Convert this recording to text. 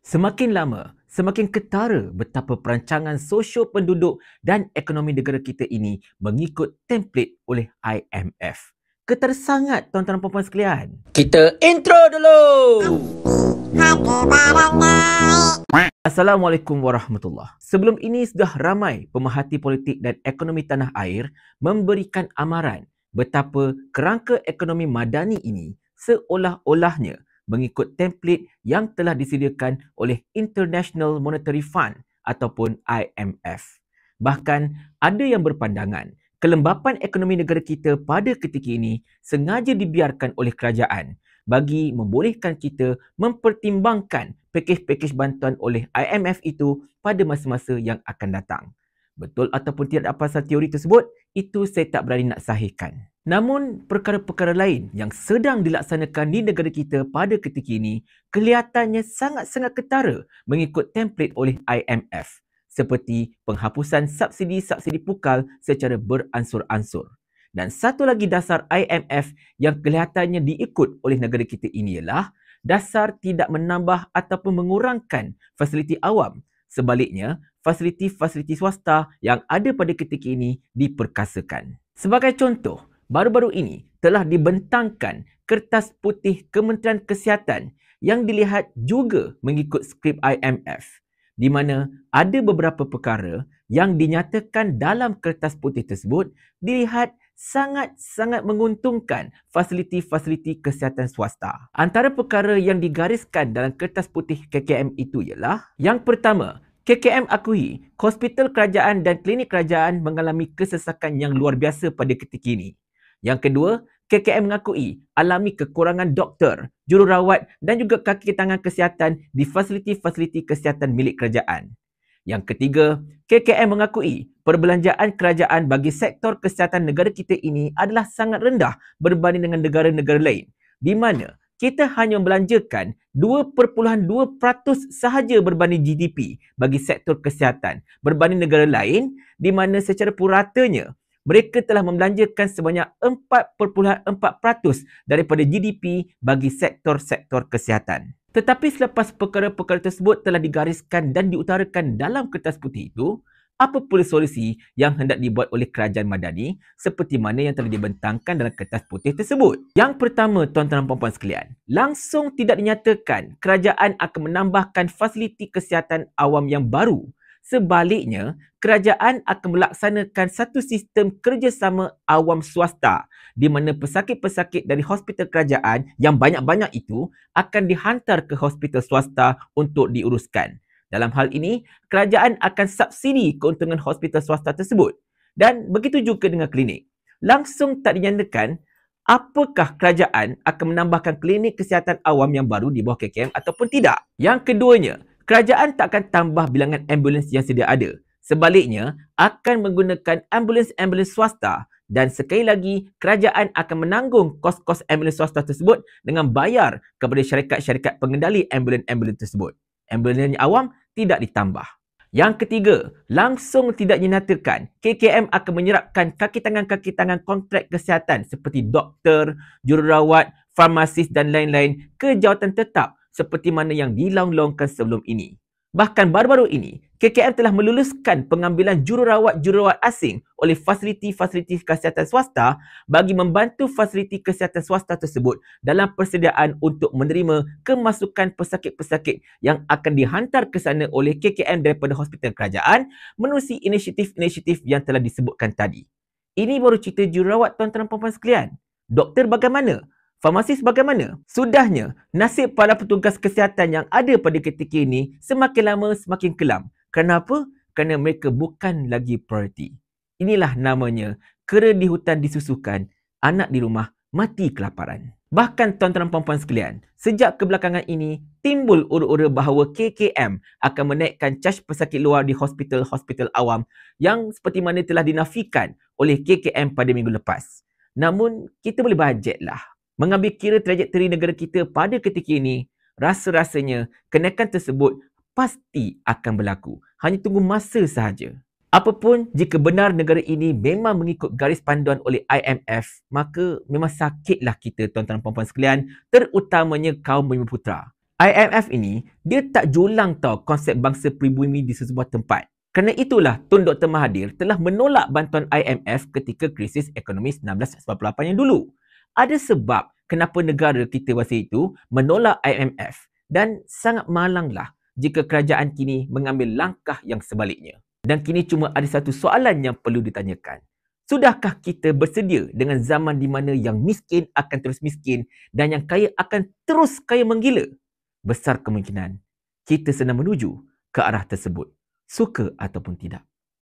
Semakin lama, semakin ketara betapa perancangan sosio penduduk dan ekonomi negara kita ini mengikut template oleh IMF. Ketara sangat tuan-tuan dan puan-puan sekalian. Kita intro dulu. Assalamualaikum warahmatullahi. Sebelum ini sudah ramai pemerhati politik dan ekonomi tanah air memberikan amaran betapa kerangka ekonomi madani ini seolah-olahnya mengikut template yang telah disediakan oleh International Monetary Fund ataupun IMF. Bahkan ada yang berpandangan kelembapan ekonomi negara kita pada ketika ini sengaja dibiarkan oleh kerajaan bagi membolehkan kita mempertimbangkan pakej-pakej bantuan oleh IMF itu pada masa-masa yang akan datang. Betul ataupun tidak apa asal teori tersebut, itu saya tak berani nak sahihkan. Namun, perkara-perkara lain yang sedang dilaksanakan di negara kita pada ketika ini kelihatannya sangat-sangat ketara mengikut template oleh IMF, seperti penghapusan subsidi-subsidi pukal secara beransur-ansur. Dan satu lagi dasar IMF yang kelihatannya diikut oleh negara kita ini ialah dasar tidak menambah ataupun mengurangkan fasiliti awam. Sebaliknya, fasiliti-fasiliti swasta yang ada pada ketika ini diperkasakan. Sebagai contoh, baru-baru ini telah dibentangkan kertas putih Kementerian Kesihatan yang dilihat juga mengikut skrip IMF, di mana ada beberapa perkara yang dinyatakan dalam kertas putih tersebut dilihat sangat-sangat menguntungkan fasiliti-fasiliti kesihatan swasta. Antara perkara yang digariskan dalam kertas putih KKM itu ialah yang pertama, KKM akui hospital kerajaan dan klinik kerajaan mengalami kesesakan yang luar biasa pada ketika ini. Yang kedua, KKM mengakui alami kekurangan doktor, jururawat dan juga kaki tangan kesihatan di fasiliti-fasiliti kesihatan milik kerajaan. Yang ketiga, KKM mengakui perbelanjaan kerajaan bagi sektor kesihatan negara kita ini adalah sangat rendah berbanding dengan negara-negara lain, di mana kita hanya membelanjakan 2.2% sahaja berbanding GDP bagi sektor kesihatan berbanding negara lain di mana secara puratanya mereka telah membelanjakan sebanyak 4.4% daripada GDP bagi sektor-sektor kesihatan. Tetapi selepas perkara-perkara tersebut telah digariskan dan diutarakan dalam kertas putih itu, apa pula solusi yang hendak dibuat oleh kerajaan madani seperti mana yang telah dibentangkan dalam kertas putih tersebut? Yang pertama, tuan-tuan dan puan-puan sekalian, langsung tidak dinyatakan kerajaan akan menambahkan fasiliti kesihatan awam yang baru. Sebaliknya, kerajaan akan melaksanakan satu sistem kerjasama awam swasta di mana pesakit-pesakit dari hospital kerajaan yang banyak-banyak itu akan dihantar ke hospital swasta untuk diuruskan. Dalam hal ini, kerajaan akan subsidi keuntungan hospital swasta tersebut. Dan begitu juga dengan klinik. Langsung tak dinyatakan apakah kerajaan akan menambahkan klinik kesihatan awam yang baru di bawah KKM ataupun tidak. Yang keduanya, kerajaan tak akan tambah bilangan ambulans yang sedia ada. Sebaliknya, akan menggunakan ambulans-ambulans swasta dan sekali lagi, kerajaan akan menanggung kos-kos ambulans swasta tersebut dengan bayar kepada syarikat-syarikat pengendali ambulans-ambulans tersebut. Ambulans awam tidak ditambah. Yang ketiga, langsung tidak dinyatakan KKM akan menyerapkan kaki tangan kontrak kesihatan seperti doktor, jururawat, farmasis dan lain-lain ke jawatan tetap seperti mana yang dilaung-laungkan sebelum ini. Bahkan baru-baru ini, KKM telah meluluskan pengambilan jururawat-jururawat asing oleh fasiliti-fasiliti kesihatan swasta bagi membantu fasiliti kesihatan swasta tersebut dalam persediaan untuk menerima kemasukan pesakit-pesakit yang akan dihantar ke sana oleh KKM daripada hospital kerajaan menerusi inisiatif-inisiatif yang telah disebutkan tadi. Ini baru cerita jururawat, tuan-tuan dan puan-puan sekalian. Doktor bagaimana? Farmasis bagaimana? Sudahnya, nasib para petugas kesihatan yang ada pada ketika ini semakin lama semakin kelam. Kenapa? Kerana mereka bukan lagi prioriti. Inilah namanya, kera di hutan disusukan, anak di rumah mati kelaparan. Bahkan tuan-tuan dan puan-puan sekalian, sejak kebelakangan ini, timbul ura-ura bahawa KKM akan menaikkan caj pesakit luar di hospital-hospital awam yang seperti mana telah dinafikan oleh KKM pada minggu lepas. Namun, kita boleh bajetlah. Mengambil kira trajektori negara kita pada ketika ini, rasa-rasanya kenaikan tersebut pasti akan berlaku. Hanya tunggu masa sahaja. Apapun, jika benar negara ini memang mengikut garis panduan oleh IMF, maka memang sakitlah kita, tuan-tuan dan puan-puan sekalian, terutamanya kaum bumi putera. IMF ini, dia tak julang tau konsep bangsa pribumi di sesebuah tempat. Kerana itulah Tun Dr. Mahathir telah menolak bantuan IMF ketika krisis ekonomi 1998 yang dulu. Ada sebab kenapa negara kita masa itu menolak IMF dan sangat malanglah jika kerajaan kini mengambil langkah yang sebaliknya. Dan kini cuma ada satu soalan yang perlu ditanyakan. Sudahkah kita bersedia dengan zaman di mana yang miskin akan terus miskin dan yang kaya akan terus kaya menggila? Besar kemungkinan kita sedang menuju ke arah tersebut, suka ataupun tidak.